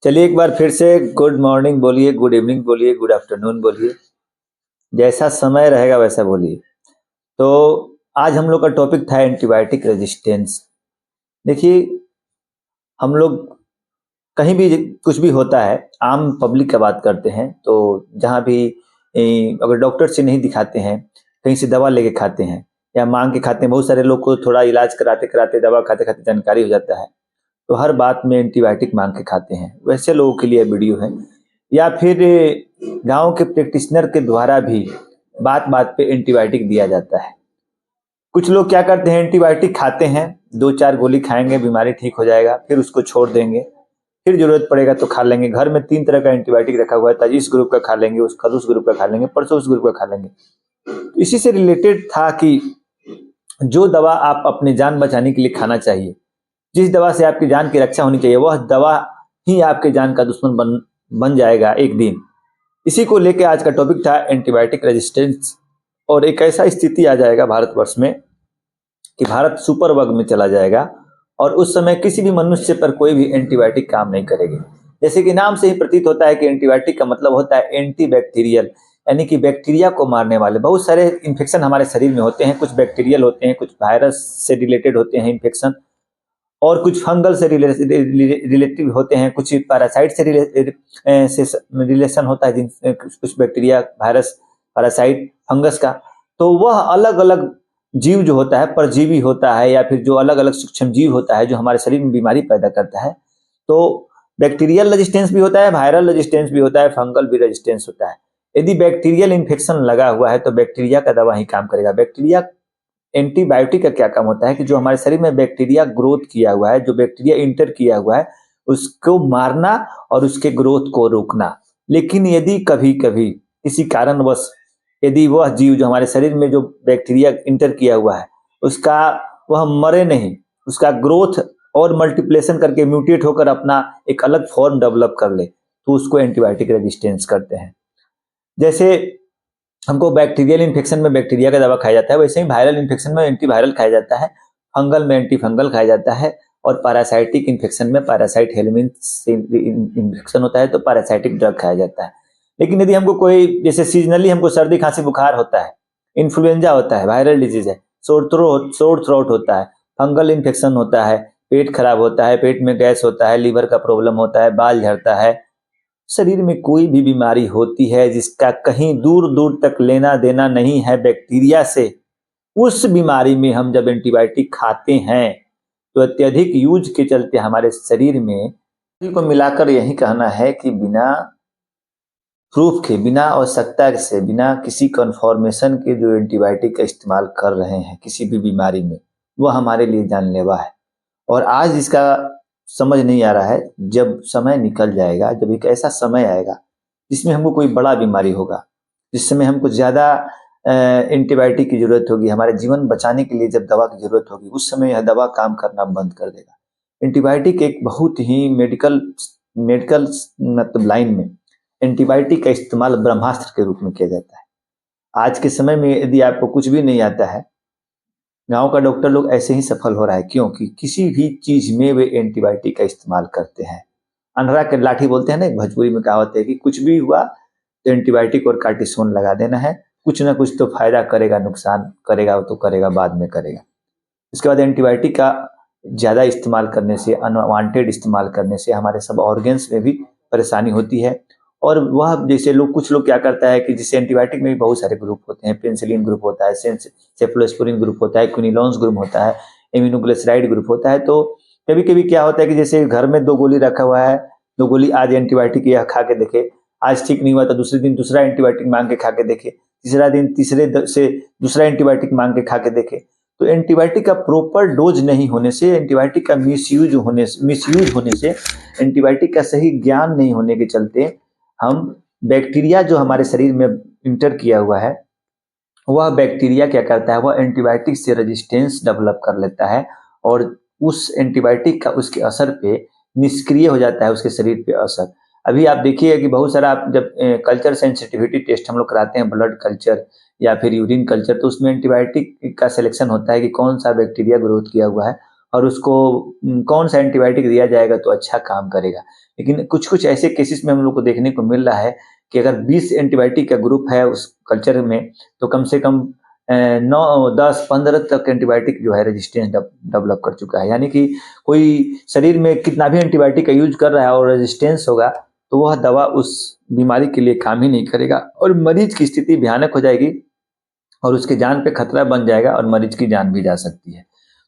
चलिए एक बार फिर से गुड मॉर्निंग बोलिए, गुड इवनिंग बोलिए, गुड आफ्टरनून बोलिए। जैसा समय रहेगा वैसा बोलिए। तो आज हम लोग का टॉपिक था एंटीबायोटिक रेजिस्टेंस। देखिए, हम लोग कहीं भी कुछ भी होता है, आम पब्लिक का बात करते हैं तो जहाँ भी अगर डॉक्टर से नहीं दिखाते हैं, कहीं से दवा लेके खाते हैं या मांग के खाते हैं। बहुत सारे लोग को थोड़ा इलाज कराते कराते दवा खाते खाते जानकारी हो जाता है, तो हर बात में एंटीबायोटिक मांग के खाते हैं। वैसे लोगों के लिए वीडियो है। या फिर गांव के प्रैक्टिशनर के द्वारा भी बात बात पे एंटीबायोटिक दिया जाता है। कुछ लोग क्या करते हैं, एंटीबायोटिक खाते हैं, दो चार गोली खाएंगे, बीमारी ठीक हो जाएगा, फिर उसको छोड़ देंगे, फिर जरूरत पड़ेगा तो खा लेंगे। घर में 3 तरह का एंटीबायोटिक रखा हुआ है, आज इस ग्रुप का खा लेंगे, उस कल उस ग्रुप का खा लेंगे, परसों उस ग्रुप का खा लेंगे। तो इसी से रिलेटेड था कि जो दवा आप अपनी जान बचाने के लिए खाना चाहिए, जिस दवा से आपकी जान की रक्षा होनी चाहिए, वह दवा ही आपके जान का दुश्मन बन जाएगा एक दिन। इसी को लेकर आज का टॉपिक था एंटीबायोटिक रेजिस्टेंस। और एक ऐसा स्थिति आ जाएगा भारतवर्ष में कि भारत सुपर बग में चला जाएगा और उस समय किसी भी मनुष्य पर कोई भी एंटीबायोटिक काम नहीं करेगी। जैसे कि नाम से ही प्रतीत होता है कि एंटीबायोटिक का मतलब होता है एंटी बैक्टीरियल, यानी कि बैक्टीरिया को मारने वाले। बहुत सारे इन्फेक्शन हमारे शरीर में होते हैं, कुछ बैक्टीरियल होते हैं, कुछ वायरस से रिलेटेड होते हैं इन्फेक्शन, और कुछ फंगल से रिलेटिव होते हैं, कुछ पैरासाइट से रिलेशन होता है, कुछ बैक्टीरिया, वायरस, पैरासाइट, फंगस का। तो वह अलग अलग जीव जो होता है, परजीवी होता है, या फिर जो अलग अलग सूक्ष्म जीव होता है जो हमारे शरीर में बीमारी पैदा करता है। तो बैक्टीरियल रेजिस्टेंस भी होता है, वायरल रेजिस्टेंस भी होता है, फंगल भी रेजिस्टेंस होता है। यदि बैक्टीरियल इन्फेक्शन लगा हुआ है तो बैक्टीरिया का दवा ही काम करेगा। बैक्टीरिया एंटीबायोटिक का क्या काम होता है कि जो हमारे शरीर में बैक्टीरिया ग्रोथ किया हुआ है, जो बैक्टीरिया इंटर किया हुआ है, उसको मारना और उसके ग्रोथ को रोकना। लेकिन यदि कभी कभी किसी कारणवश यदि वह जीव जो हमारे शरीर में जो बैक्टीरिया इंटर किया हुआ है उसका वह मरे नहीं, उसका ग्रोथ और मल्टीप्लेशन करके म्यूटेट होकर अपना एक अलग फॉर्म डेवलप कर ले, तो उसको एंटीबायोटिक रेजिस्टेंस करते हैं। जैसे हमको बैक्टीरियल इन्फेक्शन में बैक्टीरिया का दवा खाया जाता है, वैसे ही वायरल इन्फेक्शन में एंटीवायरल खाया जाता है, फंगल में एंटी फंगल खाया जाता है, और पैरासाइटिक इन्फेक्शन में पैरासाइट हेलमिंथ से इन्फेक्शन होता है तो पैरासाइटिक ड्रग खाया जाता है। लेकिन यदि हमको कोई, जैसे सीजनली हमको सर्दी खांसी बुखार होता है, इन्फ्लुएंजा होता है, वायरल डिजीज है, सोर थ्रोट होता है, फंगल इन्फेक्शन होता है, पेट खराब होता है, पेट में गैस होता है, लीवर का प्रॉब्लम होता है, बाल झड़ता है, शरीर में कोई भी बीमारी होती है जिसका कहीं दूर दूर तक लेना देना नहीं है बैक्टीरिया से, उस बीमारी में हम जब एंटीबायोटिक खाते हैं तो अत्यधिक यूज के चलते हमारे शरीर में को मिलाकर यही कहना है कि बिना प्रूफ के, बिना आवश्यकता से, बिना किसी कंफर्मेशन के जो एंटीबायोटिक का इस्तेमाल कर रहे हैं किसी भी बीमारी में, वह हमारे लिए जानलेवा है। और आज इसका समझ नहीं आ रहा है। जब समय निकल जाएगा, जब एक ऐसा समय आएगा जिसमें हमको कोई बड़ा बीमारी होगा, जिस समय हमको ज्यादा एंटीबायोटिक की जरूरत होगी, हमारे जीवन बचाने के लिए जब दवा की जरूरत होगी, उस समय यह दवा काम करना बंद कर देगा। एंटीबायोटिक एक बहुत ही मेडिकल मेडिकल मतलब लाइन में एंटीबायोटिक का इस्तेमाल ब्रह्मास्त्र के रूप में किया जाता है। आज के समय में यदि आपको कुछ भी नहीं आता है, गांव का डॉक्टर लोग ऐसे ही सफल हो रहा है, क्योंकि किसी भी चीज में वे एंटीबायोटिक का इस्तेमाल करते हैं। अंधरा के लाठी बोलते हैं ना, एक भोजपुरी में कहावत है कि कुछ भी हुआ तो एंटीबायोटिक और कार्टिसोन लगा देना है, कुछ ना कुछ तो फायदा करेगा, नुकसान करेगा तो करेगा, बाद में करेगा। इसके बाद एंटीबायोटिक का ज्यादा इस्तेमाल करने से, अनवांटेड इस्तेमाल करने से हमारे सब ऑर्गेन्स में भी परेशानी होती है। और वह जैसे लोग, कुछ लोग क्या करता है कि जैसे एंटीबायोटिक में भी बहुत सारे ग्रुप होते हैं, पेनिसिलिन ग्रुप होता है, सेफलोस्पोरिन ग्रुप होता है, क्विनोलोन्स ग्रुप होता है, इम्यूनोग्लिसराइड ग्रुप होता है। तो कभी कभी क्या होता है कि जैसे घर में 2 गोली रखा हुआ है, 2 गोली आज एंटीबायोटिक यह खा के देखे, आज ठीक नहीं हुआ तो दूसरे दिन दूसरा एंटीबायोटिक मांग के खा के देखे, तीसरा दिन से दूसरा एंटीबायोटिक मांग के खा के देखे। तो एंटीबायोटिक का प्रॉपर डोज नहीं होने से, एंटीबायोटिक का मिसयूज होने से, एंटीबायोटिक का सही ज्ञान नहीं होने के चलते हम बैक्टीरिया जो हमारे शरीर में इंटर किया हुआ है, वह बैक्टीरिया क्या करता है, वह एंटीबायोटिक से रेजिस्टेंस डेवलप कर लेता है और उस एंटीबायोटिक का उसके असर पे निष्क्रिय हो जाता है, उसके शरीर पे असर। अभी आप देखिए कि बहुत सारा, आप जब कल्चर सेंसिटिविटी टेस्ट हम लोग कराते हैं, ब्लड कल्चर या फिर यूरिन कल्चर, तो उसमें एंटीबायोटिक का सिलेक्शन होता है कि कौन सा बैक्टीरिया ग्रोथ किया हुआ है, और उसको कौन सा एंटीबायोटिक दिया जाएगा तो अच्छा काम करेगा। लेकिन कुछ कुछ ऐसे केसेस में हम लोग को देखने को मिल रहा है कि अगर 20 एंटीबायोटिक का ग्रुप है उस कल्चर में, तो कम से कम 9, 10, 15 तक एंटीबायोटिक जो है रेजिस्टेंस डेवलप कर चुका है। यानी कि कोई शरीर में कितना भी एंटीबायोटिक का यूज कर रहा है और रेजिस्टेंस होगा तो वह दवा उस बीमारी के लिए काम ही नहीं करेगा और मरीज की स्थिति भयानक हो जाएगी और उसके जान पे खतरा बन जाएगा और मरीज की जान भी जा सकती है।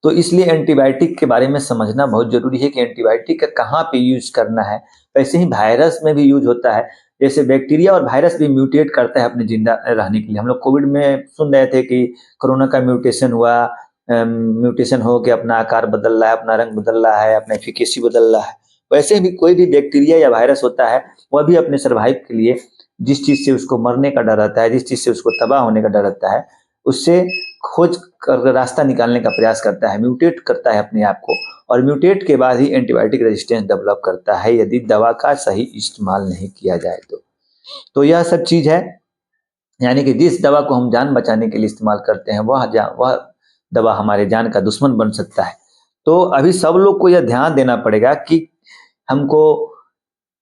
तो इसलिए एंटीबायोटिक के बारे में समझना बहुत जरूरी है कि एंटीबायोटिक का कहाँ पे यूज करना है। वैसे ही वायरस में भी यूज होता है, जैसे बैक्टीरिया और वायरस भी म्यूटेट करता है अपने जिंदा रहने के लिए। हम लोग कोविड में सुन रहे थे कि कोरोना का म्यूटेशन हुआ, म्यूटेशन हो के अपना आकार बदल रहा है, अपना रंग बदल रहा है, अपना एफिकेसी बदल रहा है। वैसे भी कोई भी बैक्टीरिया या वायरस होता है वह भी अपने सर्वाइव के लिए जिस चीज से उसको मरने का डर रहता है, जिस चीज से उसको तबाह होने का डर रहता है, उससे खोज कर रास्ता निकालने का प्रयास करता है, म्यूटेट करता है अपने आप को, और म्यूटेट के बाद ही एंटीबायोटिक रेजिस्टेंस डेवलप करता है यदि दवा का सही इस्तेमाल नहीं किया जाए तो यह सब चीज है। यानी कि जिस दवा को हम जान बचाने के लिए इस्तेमाल करते हैं वह दवा हमारे जान का दुश्मन बन सकता है। तो अभी सब लोग को यह ध्यान देना पड़ेगा कि हमको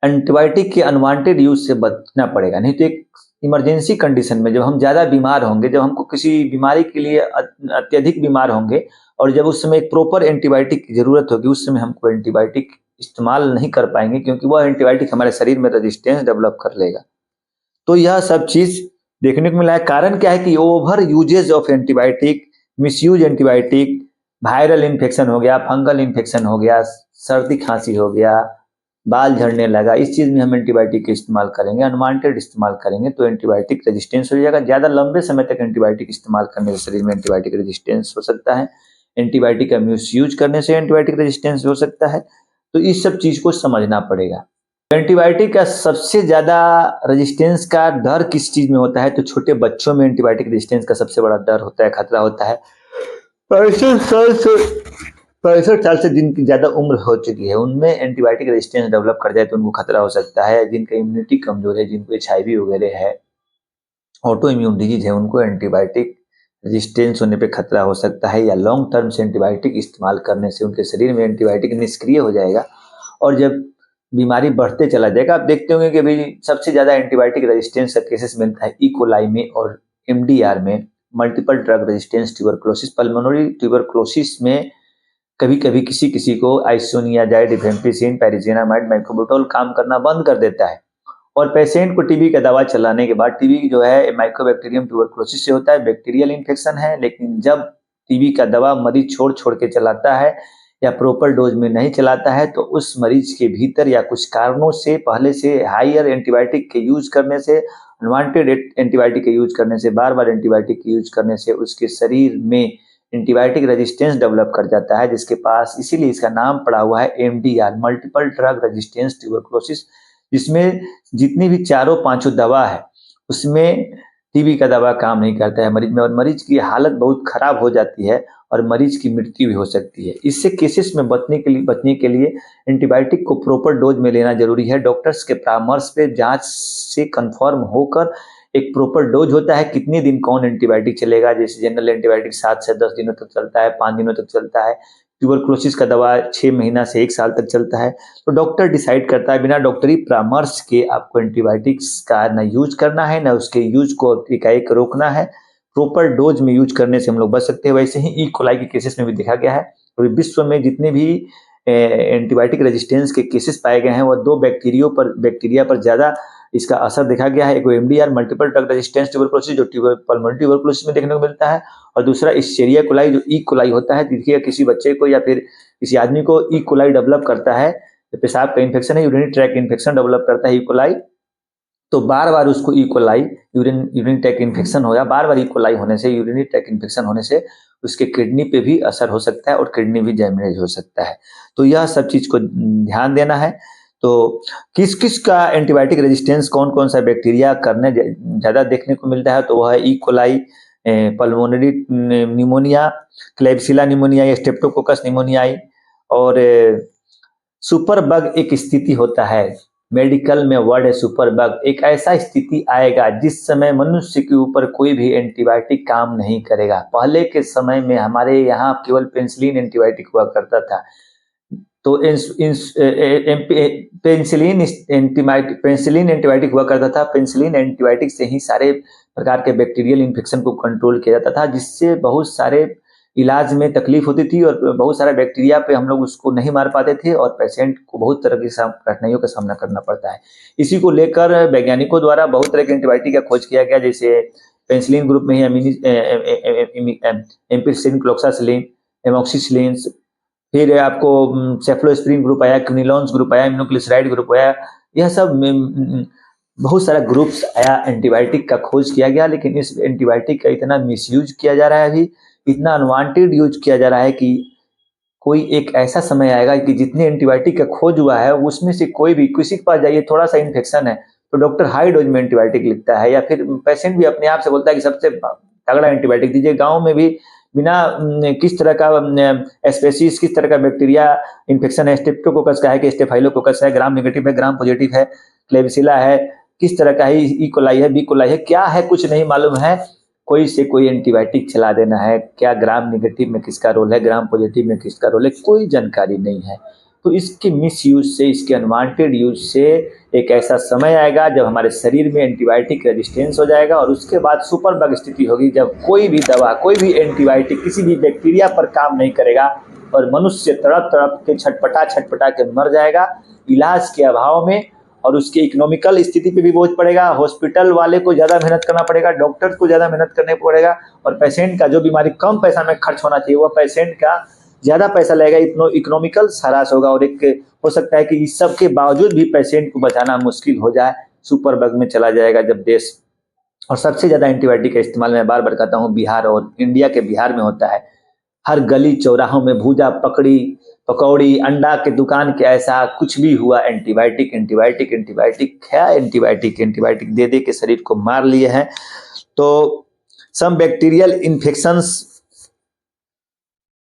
एंटीबायोटिक के अनवांटेड यूज से बचना पड़ेगा। नहीं तो एक इमरजेंसी कंडीशन में जब हम ज्यादा बीमार होंगे, जब हमको किसी बीमारी के लिए अत्यधिक बीमार होंगे और जब उस समय एक प्रॉपर एंटीबायोटिक की जरूरत होगी, उस समय हमको एंटीबायोटिक इस्तेमाल नहीं कर पाएंगे क्योंकि वह एंटीबायोटिक हमारे शरीर में रेजिस्टेंस डेवलप कर लेगा। तो यह सब चीज देखने को मिला है। कारण क्या है कि over uses of antibiotic, misuse antibiotic, viral infection हो गया, फंगल इन्फेक्शन हो गया, सर्दी खांसी हो गया, बाल झड़ने लगा, इस चीज में हम एंटीबायोटिक इस्तेमाल करेंगे, अनवांटेड इस्तेमाल करेंगे तो एंटीबायोटिक रेजिस्टेंस हो जाएगा। ज्यादा लंबे समय तक एंटीबायोटिक इस्तेमाल करने से शरीर में एंटीबायोटिक रेजिस्टेंस हो सकता है। एंटीबायोटिक का मिसयूज करने से एंटीबायोटिक रेजिस्टेंस हो सकता है। तो इस सब चीज को समझना पड़ेगा। एंटीबायोटिक का सबसे ज्यादा रेजिस्टेंस का डर किस चीज में होता है, तो छोटे बच्चों में एंटीबायोटिक रेजिस्टेंस का सबसे बड़ा डर होता है, खतरा होता है। 65 साल से जिनकी ज्यादा उम्र हो चुकी है उनमें एंटीबायोटिक रेजिस्टेंस डेवलप कर जाए तो उनको खतरा हो सकता है। जिनका इम्यूनिटी कमजोर है, जिनको HIV वगैरह है, ऑटो इम्यून डिजीज है, उनको एंटीबायोटिक रेजिस्टेंस होने पे खतरा हो सकता है। या लॉन्ग टर्म से एंटीबायोटिक इस्तेमाल करने से उनके शरीर में एंटीबायोटिक निष्क्रिय हो जाएगा और जब बीमारी बढ़ते चला जाएगा। आप देखते होंगे कि भाई सबसे ज्यादा एंटीबायोटिक रेजिस्टेंस का केसेस मिलता है इकोलाई में और MDR में, multiple drug resistance tuberculosis. Pulmonary tuberculosis में कभी कभी किसी किसी को आइसोनियाजाइड, रिफेम्पिसिन, पैरिजिनामाइड, माइक्रोबिटोल काम करना बंद कर देता है और पेशेंट को टीबी का दवा चलाने के बाद, टीबी जो है माइक्रोबैक्टीरियम ट्यूबरकुलोसिस से होता है, बैक्टीरियल इन्फेक्शन है, लेकिन जब टीबी का दवा मरीज छोड़ छोड़ के चलाता है या प्रॉपर डोज में नहीं चलाता है तो उस मरीज के भीतर या कुछ कारणों से पहले से हायर एंटीबायोटिक के यूज करने से, अनवांटेड एंटीबायोटिक के यूज करने से, बार बार एंटीबायोटिक के यूज करने से उसके शरीर में एंटीबायोटिक रेजिस्टेंस डेवलप कर जाता है, जिसके पास, इसीलिए इसका नाम पड़ा हुआ है MDR, multiple drug resistance tuberculosis. जिसमें जितनी भी चारों पांचों दवा है उसमें टीबी का दवा काम नहीं करता है मरीज में और मरीज की हालत बहुत खराब हो जाती है और मरीज की मृत्यु भी हो सकती है। इससे केसेस में बचने के लिए एंटीबायोटिक को प्रॉपर डोज में लेना जरूरी है। डॉक्टर्स के परामर्श पे जांच से कंफर्म होकर एक प्रॉपर डोज होता है, कितने दिन कौन एंटीबायोटिक चलेगा। जैसे जनरल एंटीबायोटिक 7 से 10 दिनों तक चलता है, 5 दिनों तक चलता है। ट्यूबरकुलोसिस का दवा 6 महीना से 1 साल तक चलता है। तो डॉक्टर डिसाइड करता है, बिना डॉक्टरी परामर्श के आपको एंटीबायोटिक्स का ना यूज करना है, ना उसके यूज को एकाएक रोकना है। प्रॉपर डोज में यूज करने से हम लोग बच सकते हैं। वैसे ही कोलाई के केसेस में भी देखा गया है। तो विश्व में जितने भी एंटीबायोटिक रेजिस्टेंस के केसेस पाए गए हैं वह 2 बैक्टीरिया पर ज्यादा इसका असर देखा गया है। एक MDR, multiple drug resistance tuberculosis, जो पल्मोनरी ट्यूबरकुलोसिस में देखने को मिलता है, और दूसरा इश्चेरिया कोलाई जो कोलाई होता है। देखिए किसी बच्चे को या फिर किसी आदमी को कोलाई डेवलप करता है, पेशाब का इन्फेक्शन है, यूरिनरी ट्रैक इन्फेक्शन डेवलप करता है कोलाई, तो बार बार उसको कोलाई यूरिन ट्रैक इन्फेक्शन होगा। बार बार कोलाई होने से, यूरिनरी ट्रैक इन्फेक्शन होने से उसके किडनी पे भी असर हो सकता है और किडनी भी डैमेज हो सकता है। तो यह सब चीज को ध्यान देना है। तो किस किस का एंटीबायोटिक रेजिस्टेंस, कौन कौन सा बैक्टीरिया करने ज्यादा देखने को मिलता है, तो वह है coli, pulmonary pneumonia, klebsiella pneumonia, streptococcus pneumoniae, और सुपर बग एक स्थिति होता है मेडिकल में वर्ड है सुपर बग। एक ऐसा स्थिति आएगा जिस समय मनुष्य के ऊपर कोई भी एंटीबायोटिक काम नहीं करेगा। पहले के समय में हमारे यहाँ केवल पेनिसिलिन एंटीबायोटिक हुआ करता था, तो पेनिसिलिन एंटीबायोटिक हुआ करता था। पेनिसिलिन एंटीबायोटिक से ही सारे प्रकार के बैक्टीरियल इन्फेक्शन को कंट्रोल किया जाता था, जिससे बहुत सारे इलाज में तकलीफ होती थी और बहुत सारा बैक्टीरिया पे हम लोग उसको नहीं मार पाते थे और पेशेंट को बहुत तरह की कठिनाइयों का सामना करना पड़ता है। इसी को लेकर वैज्ञानिकों द्वारा बहुत तरह के एंटीबायोटिक का खोज किया गया, जैसे पेनिसिलिन ग्रुप में ही एम्पिसिलिन, क्लोक्सासिलिन, एमोक्सिसिलिन, फिर आपको सेफ्लोस्प्रिन ग्रुप आया, क्विनोलोन्स ग्रुप आया, इम्यूनोग्लिसराइड ग्रुप आया। यह सब बहुत सारा ग्रुप्स आया, एंटीबायोटिक का खोज किया गया। लेकिन इस एंटीबायोटिक का इतना मिसयूज किया जा रहा है, अभी इतना अनवांटेड यूज किया जा रहा है कि कोई एक ऐसा समय आएगा कि जितने एंटीबायोटिक का खोज हुआ है उसमें से कोई भी, किसी के पास जाइए थोड़ा सा इन्फेक्शन है तो डॉक्टर हाई डोज में एंटीबायोटिक लिखता है, या फिर पेशेंट भी अपने आप से बोलता है कि सबसे तगड़ा एंटीबायोटिक दीजिए। गाँव में भी बिना किस तरह का स्पेसीज, किस तरह का बैक्टीरिया इन्फेक्शन है, स्ट्रेप्टोकोकस का है कि स्टेफाइलोकोकस है, ग्राम नेगेटिव है, ग्राम पॉजिटिव है, क्लेबिसिला है, किस तरह का है, ई कोलाई है, बी कोलाई है, क्या है कुछ नहीं मालूम है, कोई से कोई एंटीबायोटिक चला देना है। क्या ग्राम नेगेटिव में किसका रोल है, ग्राम पॉजिटिव में किसका रोल है, कोई जानकारी नहीं है। तो इसके मिस यूज से, इसके अनवांटेड यूज से एक ऐसा समय आएगा जब हमारे शरीर में एंटीबायोटिक रेजिस्टेंस हो जाएगा और उसके बाद सुपर बग स्थिति होगी, जब कोई भी दवा, कोई भी एंटीबायोटिक किसी भी बैक्टीरिया पर काम नहीं करेगा और मनुष्य तड़प तड़प के छटपटा के मर जाएगा इलाज के अभाव में। और उसके इकोनॉमिकल स्थिति पे भी बोझ पड़ेगा, हॉस्पिटल वाले को ज़्यादा मेहनत करना पड़ेगा, डॉक्टर को ज़्यादा मेहनत करना पड़ेगा, और पेशेंट का जो बीमारी कम पैसा में खर्च होना चाहिए वह पेशेंट का ज़्यादा पैसा लगेगा, इकोनॉमिकल हरास होगा। और एक हो सकता है कि इस सब के बावजूद भी पेशेंट को बचाना मुश्किल हो जाए, सुपर बग में चला जाएगा जब देश। और सबसे ज़्यादा एंटीबायोटिक का इस्तेमाल मैं बार बार कहता हूँ बिहार और इंडिया के बिहार में होता है। हर गली चौराहों में भूजा पकौड़ी अंडा के दुकान के ऐसा कुछ भी हुआ, एंटीबायोटिक एंटीबायोटिक एंटीबायोटिक क्या एंटीबायोटिक दे दे के शरीर को मार लिए हैं। तो सम बैक्टीरियल इन्फेक्शंस,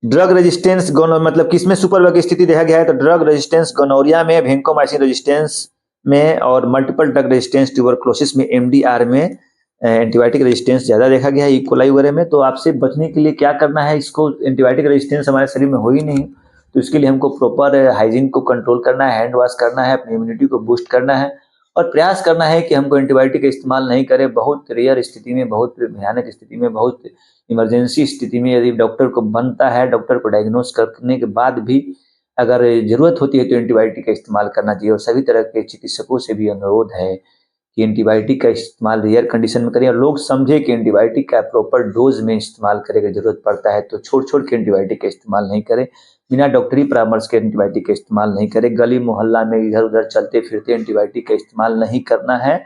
ड्रग रेजिस्टेंस मतलब किसमें सुपर बग की स्थिति देखा गया है, तो ड्रग रेजिस्टेंस गोनोरिया में, वेंकोमाइसिन रेजिस्टेंस में और मल्टीपल ड्रग रेजिस्टेंस ट्यूबरक्लोसिस में, एमडीआर में एंटीबायोटिक रेजिस्टेंस ज़्यादा देखा गया है, ई कोलाई वगैरह में। तो आपसे बचने के लिए क्या करना है, इसको एंटीबायोटिक रेजिस्टेंस हमारे शरीर में हो ही नहीं, तो इसके लिए हमको प्रॉपर हाइजीन को कंट्रोल करना है, हैंड वॉश करना है, अपनी इम्यूनिटी को बूस्ट करना है और प्रयास करना है कि हमको एंटीबायोटिक का इस्तेमाल नहीं करें। बहुत रेयर स्थिति में, बहुत भयानक स्थिति में, बहुत इमरजेंसी स्थिति में यदि डॉक्टर को बनता है, डॉक्टर को डायग्नोस करने के बाद भी अगर जरूरत होती है तो एंटीबायोटिक का इस्तेमाल करना चाहिए। और सभी तरह के चिकित्सकों से भी अनुरोध है कि एंटीबायोटिक का इस्तेमाल रेयर कंडीशन में करें और लोग समझे कि एंटीबायोटिक का प्रॉपर डोज में इस्तेमाल करें, अगर जरूरत पड़ता है तो छोड़ के एंटीबायोटिक का इस्तेमाल नहीं करें, बिना डॉक्टरी परामर्श के एंटीबायोटिक का इस्तेमाल नहीं करें, गली मोहल्ला में इधर उधर चलते फिरते एंटीबायोटिक का इस्तेमाल नहीं करना है।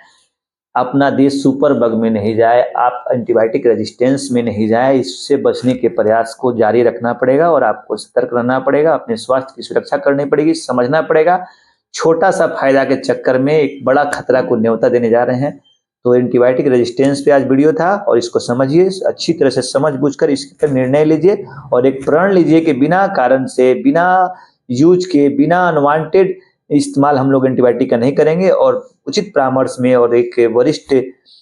अपना देश सुपर बग में नहीं जाए, आप एंटीबायोटिक रेजिस्टेंस में नहीं जाए, इससे बचने के प्रयास को जारी रखना पड़ेगा और आपको सतर्क रहना पड़ेगा, अपने स्वास्थ्य की सुरक्षा करनी पड़ेगी, समझना पड़ेगा। छोटा सा फायदा के चक्कर में एक बड़ा खतरा को न्योता देने जा रहे हैं। तो एंटीबायोटिक रेजिस्टेंस पे आज वीडियो था और इसको समझिए, अच्छी तरह से समझ बूझ कर इस पर निर्णय लीजिए और एक प्रण लीजिए कि बिना कारण से, बिना यूज के, बिना अनवांटेड इस्तेमाल हम लोग एंटीबायोटिक का नहीं करेंगे और उचित परामर्श में और एक वरिष्ठ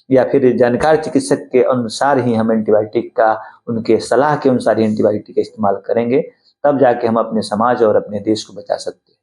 या फिर जानकार चिकित्सक के अनुसार ही हम एंटीबायोटिक का, उनके सलाह के अनुसार ही एंटीबायोटिक का इस्तेमाल करेंगे, तब जाके हम अपने समाज और अपने देश को बचा सकते हैं।